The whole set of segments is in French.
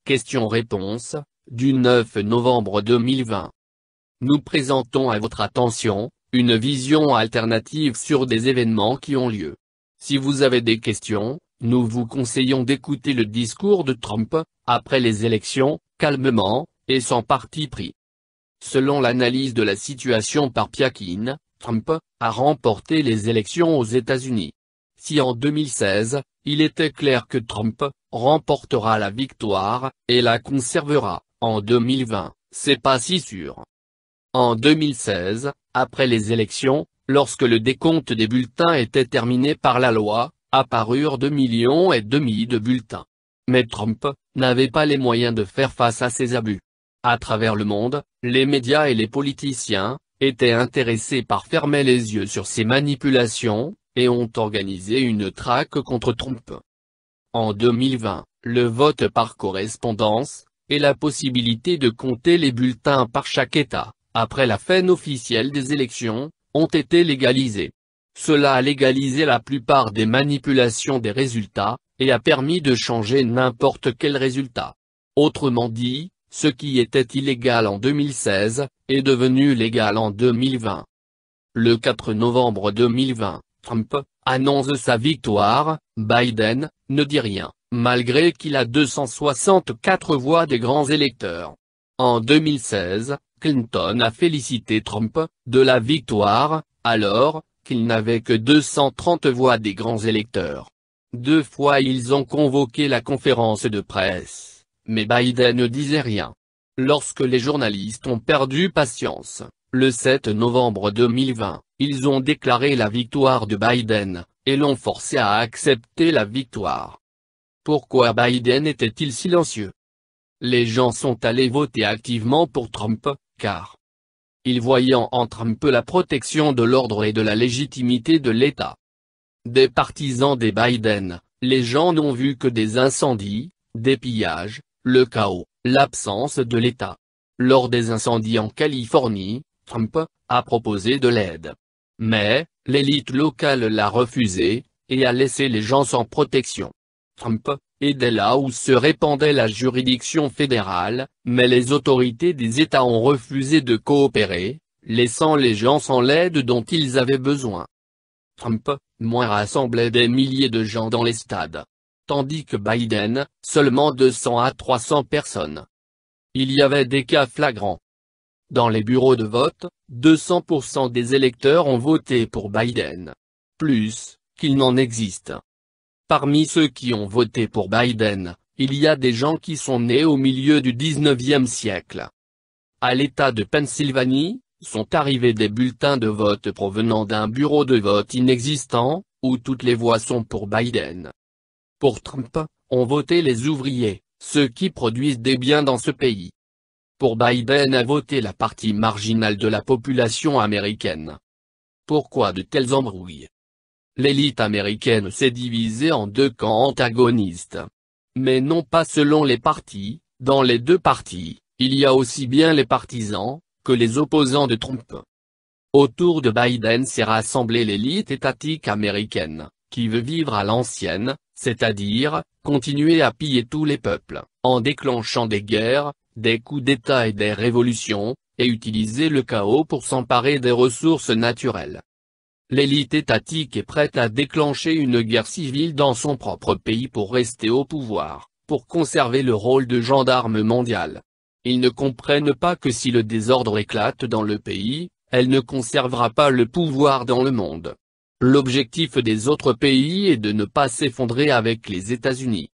Questions-réponses, du 9 novembre 2020. Nous présentons à votre attention, une vision alternative sur des événements qui ont lieu. Si vous avez des questions, nous vous conseillons d'écouter le discours de Trump, après les élections, calmement, et sans parti pris. Selon l'analyse de la situation par Piakin, Trump a remporté les élections aux États-Unis. Si en 2016, il était clair que Trump remportera la victoire, et la conservera, en 2020, c'est pas si sûr. En 2016, après les élections, lorsque le décompte des bulletins était terminé par la loi, apparurent 2,5 millions de bulletins. Mais Trump n'avait pas les moyens de faire face à ces abus. À travers le monde, les médias et les politiciens étaient intéressés par fermer les yeux sur ces manipulations, et ont organisé une traque contre Trump. En 2020, le vote par correspondance, et la possibilité de compter les bulletins par chaque État, après la fin officielle des élections, ont été légalisés. Cela a légalisé la plupart des manipulations des résultats, et a permis de changer n'importe quel résultat. Autrement dit, ce qui était illégal en 2016, est devenu légal en 2020. Le 4 novembre 2020, Trump annonce sa victoire, Biden ne dit rien, malgré qu'il a 264 voix des grands électeurs. En 2016, Clinton a félicité Trump de la victoire, alors qu'il n'avait que 230 voix des grands électeurs. 2 fois ils ont convoqué la conférence de presse, mais Biden ne disait rien. Lorsque les journalistes ont perdu patience, le 7 novembre 2020, ils ont déclaré la victoire de Biden, et l'ont forcé à accepter la victoire. Pourquoi Biden était-il silencieux? Les gens sont allés voter activement pour Trump, car ils voyaient en Trump la protection de l'ordre et de la légitimité de l'État. Des partisans des Biden, les gens n'ont vu que des incendies, des pillages, le chaos, l'absence de l'État. Lors des incendies en Californie, Trump a proposé de l'aide. Mais, l'élite locale l'a refusé, et a laissé les gens sans protection. Trump aidait là où se répandait la juridiction fédérale, mais les autorités des États ont refusé de coopérer, laissant les gens sans l'aide dont ils avaient besoin. Trump, rassemblait des milliers de gens dans les stades. Tandis que Biden, seulement 200 à 300 personnes. Il y avait des cas flagrants. Dans les bureaux de vote, 200% des électeurs ont voté pour Biden. Plus qu'il n'en existe. Parmi ceux qui ont voté pour Biden, il y a des gens qui sont nés au milieu du 19e siècle. À l'État de Pennsylvanie, sont arrivés des bulletins de vote provenant d'un bureau de vote inexistant, où toutes les voix sont pour Biden. Pour Trump, ont voté les ouvriers, ceux qui produisent des biens dans ce pays. Pour Biden a voté la partie marginale de la population américaine. Pourquoi de telles embrouilles? L'élite américaine s'est divisée en 2 camps antagonistes. Mais non pas selon les partis, dans les 2 partis, il y a aussi bien les partisans, que les opposants de Trump. Autour de Biden s'est rassemblée l'élite étatique américaine, qui veut vivre à l'ancienne, c'est-à-dire, continuer à piller tous les peuples, en déclenchant des guerres, des coups d'État et des révolutions, et utiliser le chaos pour s'emparer des ressources naturelles. L'élite étatique est prête à déclencher une guerre civile dans son propre pays pour rester au pouvoir, pour conserver le rôle de gendarme mondial. Ils ne comprennent pas que si le désordre éclate dans le pays, elle ne conservera pas le pouvoir dans le monde. L'objectif des autres pays est de ne pas s'effondrer avec les États-Unis.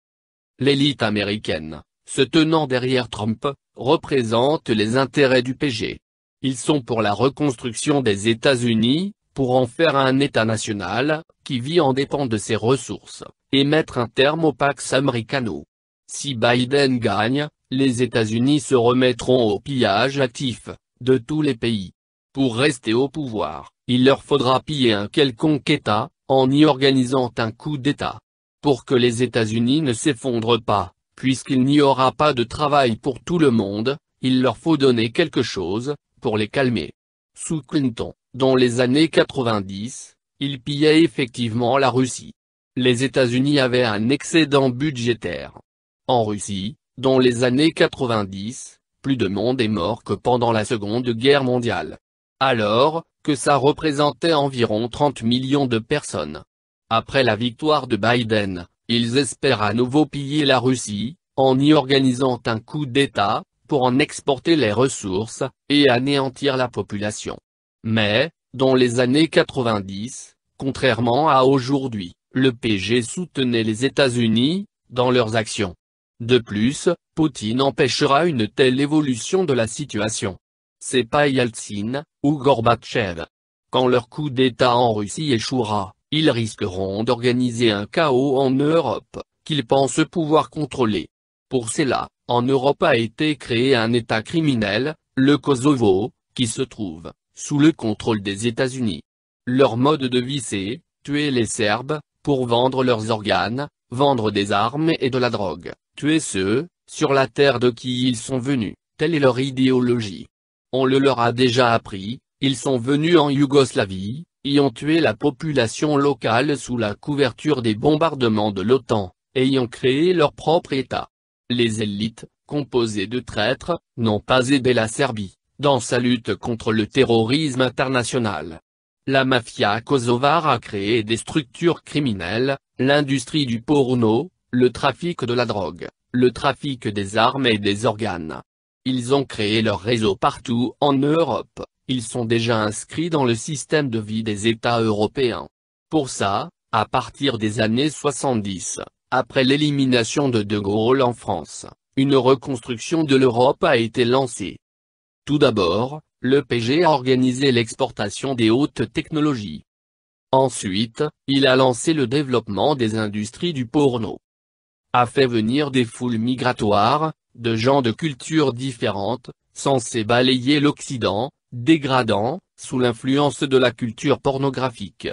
L'élite américaine, se tenant derrière Trump, représente les intérêts du PG. Ils sont pour la reconstruction des États-Unis, pour en faire un État national, qui vit en dépend de ses ressources, et mettre un terme au Pax Americano. Si Biden gagne, les États-Unis se remettront au pillage actif, de tous les pays. Pour rester au pouvoir, il leur faudra piller un quelconque État, en y organisant un coup d'État. Pour que les États-Unis ne s'effondrent pas, puisqu'il n'y aura pas de travail pour tout le monde, il leur faut donner quelque chose, pour les calmer. Sous Clinton, dans les années 90, il pillait effectivement la Russie. Les États-Unis avaient un excédent budgétaire. En Russie, Dans les années 90, plus de monde est mort que pendant la Seconde Guerre mondiale. Alors que ça représentait environ 30 millions de personnes. Après la victoire de Biden, ils espèrent à nouveau piller la Russie, en y organisant un coup d'État, pour en exporter les ressources, et anéantir la population. Mais, dans les années 90, contrairement à aujourd'hui, le PG soutenait les États-Unis, dans leurs actions. De plus, Poutine empêchera une telle évolution de la situation. C'est pas Yeltsin, ou Gorbatchev. Quand leur coup d'État en Russie échouera, ils risqueront d'organiser un chaos en Europe, qu'ils pensent pouvoir contrôler. Pour cela, en Europe a été créé un État criminel, le Kosovo, qui se trouve sous le contrôle des États-Unis. Leur mode de vie c'est tuer les Serbes, pour vendre leurs organes, vendre des armes et de la drogue, tuer ceux, sur la terre de qui ils sont venus, telle est leur idéologie. On le leur a déjà appris, ils sont venus en Yougoslavie, y ont tué la population locale sous la couverture des bombardements de l'OTAN, et y ont créé leur propre État. Les élites, composées de traîtres, n'ont pas aidé la Serbie, dans sa lutte contre le terrorisme international. La mafia kosovare a créé des structures criminelles, l'industrie du porno, le trafic de la drogue, le trafic des armes et des organes. Ils ont créé leur réseau partout en Europe, ils sont déjà inscrits dans le système de vie des États européens. Pour ça, à partir des années 70, après l'élimination de Gaulle en France, une reconstruction de l'Europe a été lancée. Tout d'abord, le PG a organisé l'exportation des hautes technologies. Ensuite, il a lancé le développement des industries du porno. A fait venir des foules migratoires, de gens de cultures différentes, censés balayer l'Occident, dégradant, sous l'influence de la culture pornographique.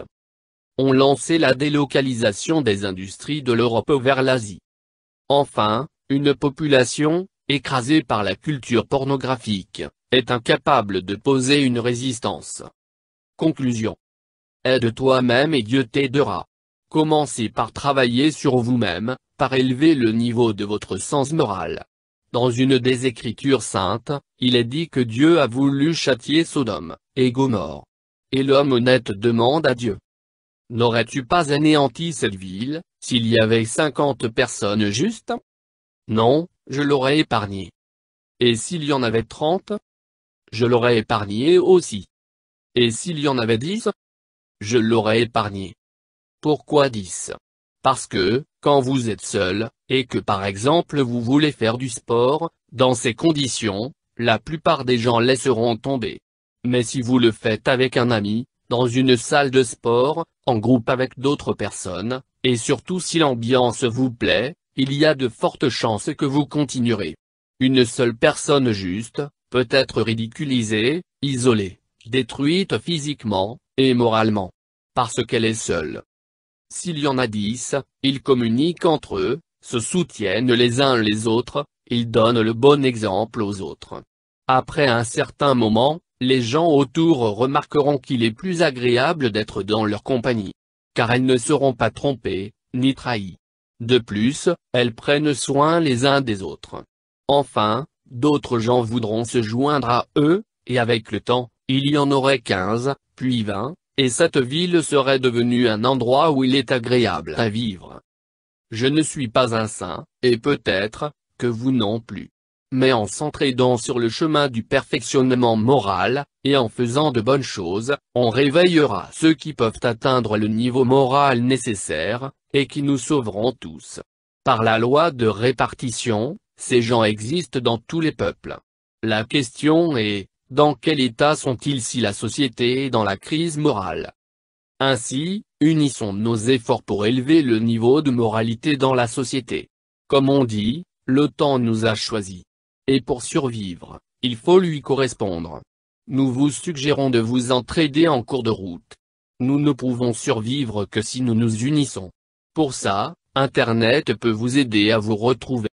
On lançait la délocalisation des industries de l'Europe vers l'Asie. Enfin, une population, écrasée par la culture pornographique, est incapable de poser une résistance. Conclusion. Aide toi-même et Dieu t'aidera. Commencez par travailler sur vous-même, par élever le niveau de votre sens moral. Dans une des Écritures saintes, il est dit que Dieu a voulu châtier Sodome et Gomorrhe. Et l'homme honnête demande à Dieu: n'aurais-tu pas anéanti cette ville, s'il y avait 50 personnes justes? Non, je l'aurais épargné. Et s'il y en avait 30? Je l'aurais épargné aussi. Et s'il y en avait 10? Je l'aurais épargné. Pourquoi 10? Parce que, quand vous êtes seul, et que par exemple vous voulez faire du sport, dans ces conditions, la plupart des gens laisseront tomber. Mais si vous le faites avec un ami, dans une salle de sport, en groupe avec d'autres personnes, et surtout si l'ambiance vous plaît, il y a de fortes chances que vous continuerez. Une seule personne juste, peut être ridiculisée, isolée, détruite physiquement, et moralement. Parce qu'elle est seule. S'il y en a 10, ils communiquent entre eux, se soutiennent les uns les autres, ils donnent le bon exemple aux autres. Après un certain moment, les gens autour remarqueront qu'il est plus agréable d'être dans leur compagnie. Car elles ne seront pas trompées, ni trahies. De plus, elles prennent soin les uns des autres. Enfin, d'autres gens voudront se joindre à eux, et avec le temps, il y en aurait 15, puis 20, et cette ville serait devenue un endroit où il est agréable à vivre. Je ne suis pas un saint, et peut-être, que vous non plus. Mais en s'entraidant sur le chemin du perfectionnement moral, et en faisant de bonnes choses, on réveillera ceux qui peuvent atteindre le niveau moral nécessaire, et qui nous sauveront tous. Par la loi de répartition, ces gens existent dans tous les peuples. La question est: dans quel état sont-ils si la société est dans la crise morale? Ainsi, unissons nos efforts pour élever le niveau de moralité dans la société. Comme on dit, le temps nous a choisis. Et pour survivre, il faut lui correspondre. Nous vous suggérons de vous entraider en cours de route. Nous ne pouvons survivre que si nous nous unissons. Pour ça, Internet peut vous aider à vous retrouver.